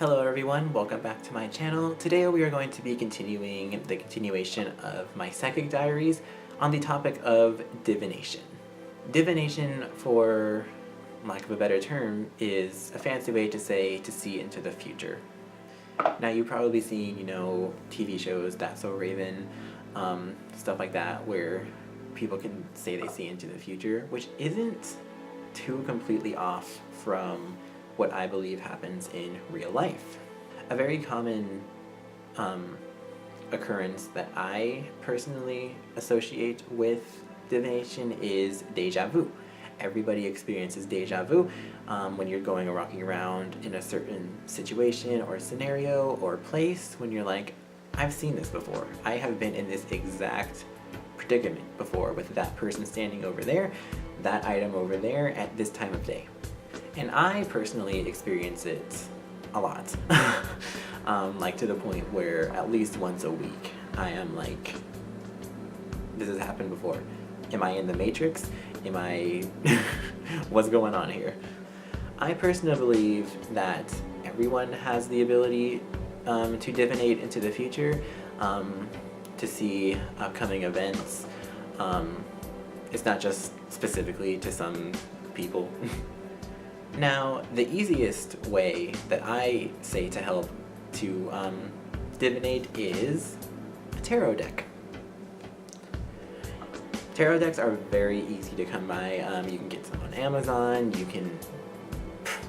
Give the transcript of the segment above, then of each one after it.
Hello everyone, welcome back to my channel. Today we are going to be continuing the continuation of my psychic diaries on the topic of divination. Divination, for lack of a better term, is a fancy way to say to see into the future. Now you've probably seen, TV shows, That's So Raven, stuff like that, where people can say they see into the future, which isn't too completely off from what I believe happens in real life. A very common occurrence that I personally associate with divination is deja vu. Everybody experiences deja vu when you're walking around in a certain situation or scenario or place when you're like, I've seen this before. I have been in this exact predicament before with that person standing over there, that item over there at this time of day. And I personally experience it a lot. Like to the point where at least once a week I am like, this has happened before. Am I in the Matrix? What's going on here? I personally believe that everyone has the ability to divinate into the future, to see upcoming events. It's not just specifically to some people. Now, the easiest way that I say to help to divinate is a tarot deck. Tarot decks are very easy to come by. You can get some on Amazon.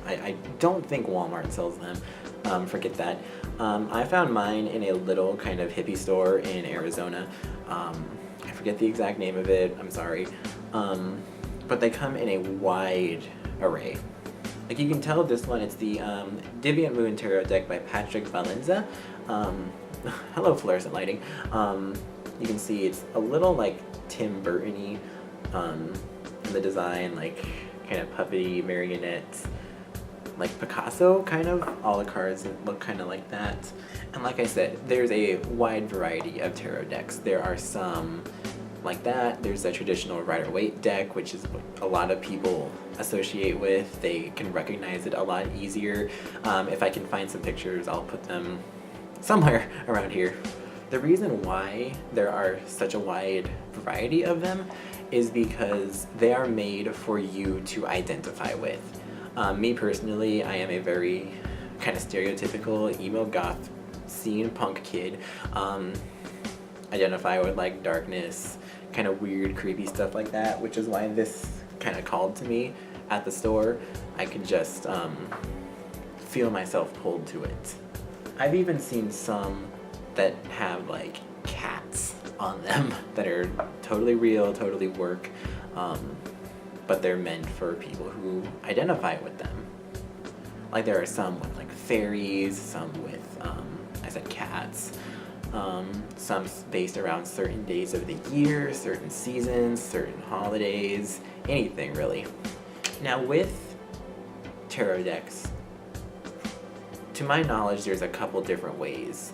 I don't think Walmart sells them. Forget that. I found mine in a little kind of hippie store in Arizona. I forget the exact name of it. I'm sorry. But they come in a wide array. Like you can tell this one, it's the Deviant Moon Tarot deck by Patrick Valenza. Hello, fluorescent lighting. You can see it's a little like Tim Burton-y in the design, like kind of puppety marionette, like Picasso kind of. All the cards look kind of like that. And like I said, there's a wide variety of tarot decks. There are some like that. There's a traditional Rider-Waite deck, which is what a lot of people associate with. They can recognize it a lot easier. If I can find some pictures, I'll put them somewhere around here. The reason why there are such a wide variety of them is because they are made for you to identify with. Me personally, I am a very kind of stereotypical emo goth scene punk kid. Identify with like darkness, kind of weird, creepy stuff like that, which is why this kind of called to me at the store. I could just feel myself pulled to it. I've even seen some that have like cats on them that are totally real, totally work, but they're meant for people who identify with them. Like there are some with like fairies, some with, I said cats, some based around certain days of the year, certain seasons, certain holidays, anything really. Now with tarot decks, to my knowledge, there's a couple different ways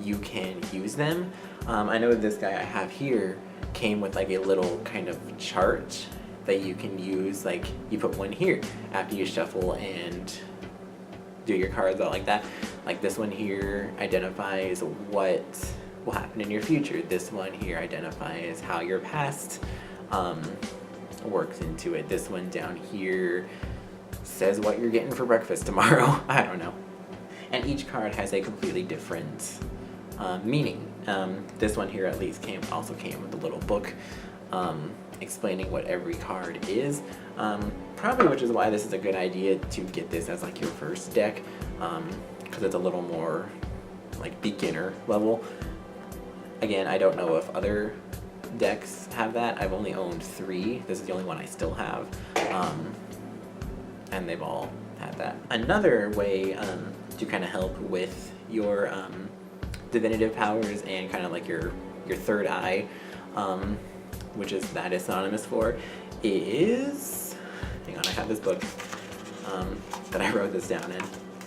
you can use them. I know this guy I have here came with like a little kind of chart that you can use. Like you put one here after you shuffle and do your cards out like that. Like this one here identifies what will happen in your future. This one here identifies how your past works into it. This one down here says what you're getting for breakfast tomorrow. I don't know. And each card has a completely different meaning. This one here at least also came with a little book explaining what every card is. Probably which is why this is a good idea to get this as like your first deck, because it's a little more like beginner level. Again, I don't know if other decks have that. I've only owned 3. This is the only one I still have, and they've all had that. Another way to kind of help with your divinative powers and kind of like your third eye, which is that is synonymous for, is, hang on, I have this book that I wrote this down in.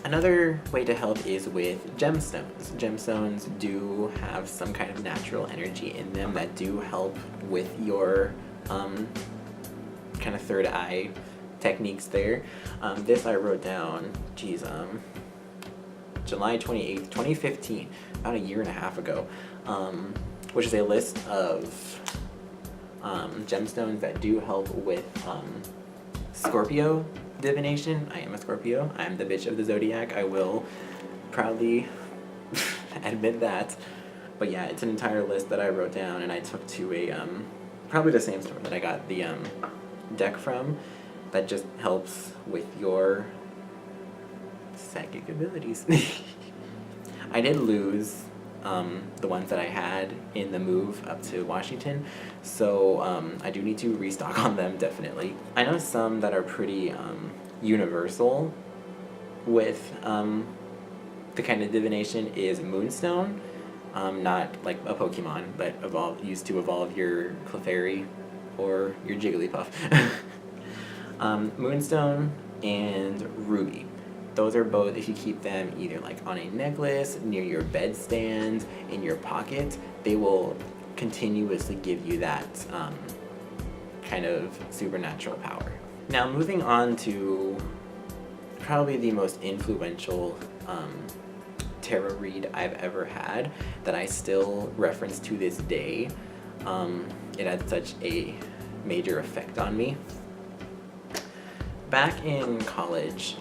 Another way to help is with gemstones. Gemstones do have some kind of natural energy in them that do help with your kind of third eye techniques there. This I wrote down, July 28th, 2015, about a year and a half ago, which is a list of gemstones that do help with Scorpio divination. I am a Scorpio. I am the bitch of the zodiac. I will proudly admit that. But yeah, it's an entire list that I wrote down and I took to a probably the same store that I got the deck from, that just helps with your psychic abilities. I did lose the ones that I had in the move up to Washington, so I do need to restock on them, definitely. I know some that are pretty universal with the kind of divination is Moonstone, not like a Pokemon, but used to evolve your Clefairy or your Jigglypuff. Moonstone and Ruby. Those are both, if you keep them either like on a necklace, near your bedstand, in your pocket, they will continuously give you that kind of supernatural power. Now moving on to probably the most influential tarot read I've ever had that I still reference to this day. It had such a major effect on me. Back in college,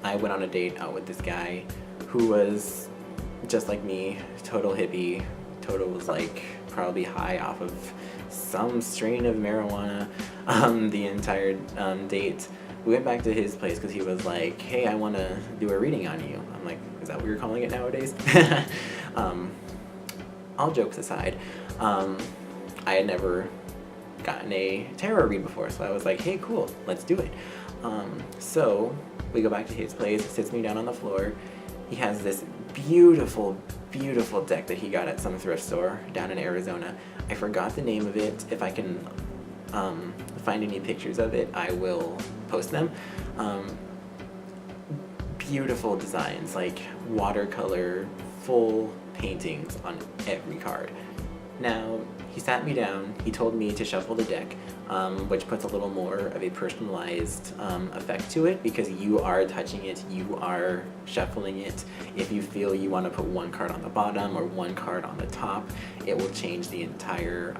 I went on a date out with this guy who was just like me, total hippie. Total was like probably high off of some strain of marijuana the entire date. We went back to his place because he was like, hey, I want to do a reading on you. I'm like, is that what you're calling it nowadays? All jokes aside, I had never gotten a tarot read before, so I was like, hey, cool, let's do it. So we go back to his place, sits me down on the floor. He has this beautiful, beautiful deck that he got at some thrift store down in Arizona. I forgot the name of it. If I can find any pictures of it, I will post them. Beautiful designs, like watercolor, full paintings on every card. Now, he sat me down, he told me to shuffle the deck, which puts a little more of a personalized effect to it, because you are touching it, you are shuffling it. If you feel you want to put one card on the bottom or one card on the top, it will change the entire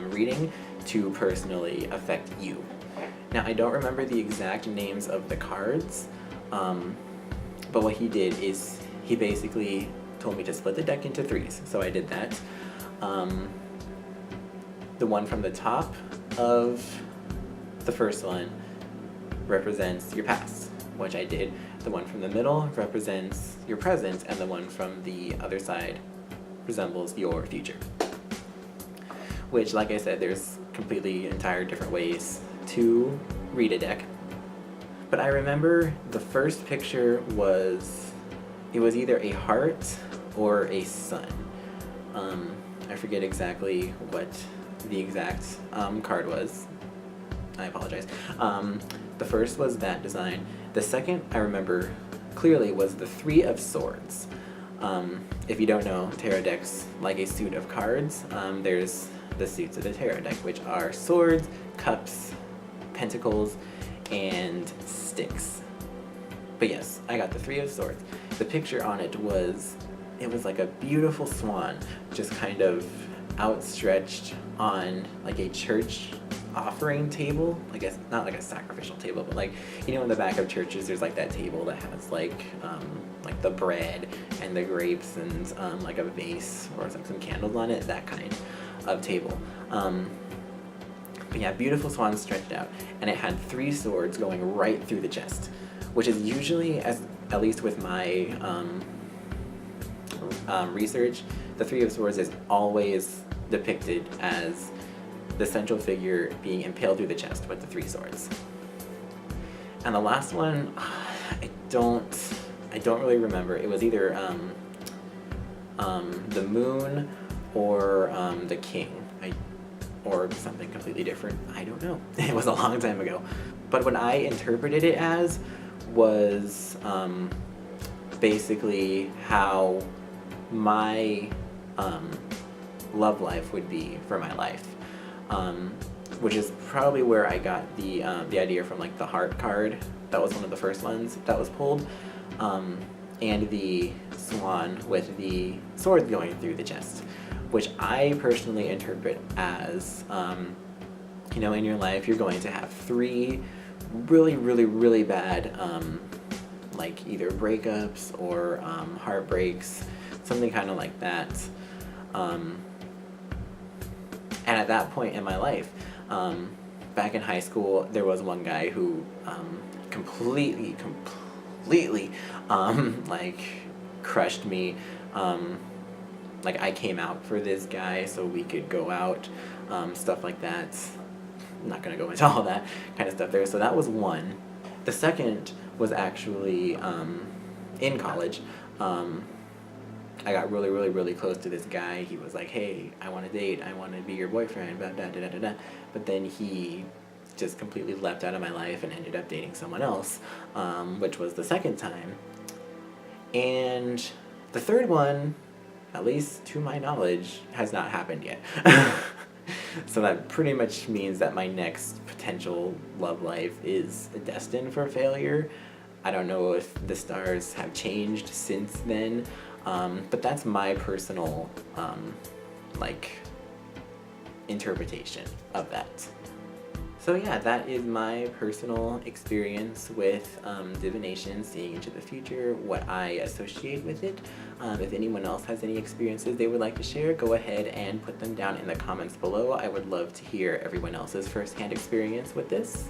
reading to personally affect you. Now, I don't remember the exact names of the cards, but what he did is he basically told me to split the deck into threes, so I did that. The one from the top of the first one represents your past, which I did. The one from the middle represents your present, and the one from the other side resembles your future. Which, like I said, there's completely entire different ways to read a deck. But I remember the first picture was, it was either a heart or a sun. I forget exactly what the exact card was. I apologize. The first was that design. The second I remember clearly was the Three of Swords. If you don't know, tarot decks like a suit of cards. There's the suits of the tarot deck, which are swords, cups, pentacles, and sticks. But yes, I got the Three of Swords. The picture on it was like a beautiful swan, just kind of outstretched on like a church offering table. I guess not like a sacrificial table, but like, you know, in the back of churches there's like that table that has like the bread and the grapes and like a vase or like some candles on it, that kind of table. But yeah, beautiful swan stretched out, and it had three swords going right through the chest, which is usually, at least with my research, the Three of Swords is always depicted as the central figure being impaled through the chest with the three swords. And the last one, I don't really remember. It was either the moon or the king, or something completely different. I don't know. It was a long time ago. But what I interpreted it as was basically how my love life would be for my life, which is probably where I got the idea from, like the heart card That was one of the first ones that was pulled. And the swan with the sword going through the chest, which I personally interpret as, you know, in your life you're going to have 3 really, really, really bad, like either breakups or heartbreaks, something kind of like that. And at that point in my life, back in high school, there was one guy who completely, like, crushed me. Like, I came out for this guy so we could go out, stuff like that. I'm not gonna go into all that kind of stuff there. So that was one. The second was actually in college. I got really, really, really close to this guy. He was like, hey, I want to date. I want to be your boyfriend, blah, blah, da, da, da, da. But then he just completely left out of my life and ended up dating someone else, which was the second time. And the third one, at least to my knowledge, has not happened yet. So that pretty much means that my next potential love life is destined for failure. I don't know if the stars have changed since then, but that's my personal, like, interpretation of that. So yeah, that is my personal experience with divination, seeing into the future, what I associate with it. If anyone else has any experiences they would like to share, go ahead and put them down in the comments below. I would love to hear everyone else's first-hand experience with this.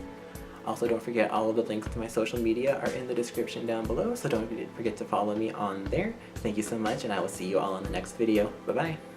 Also, don't forget all of the links to my social media are in the description down below, so don't forget to follow me on there. Thank you so much, and I will see you all in the next video. Bye-bye.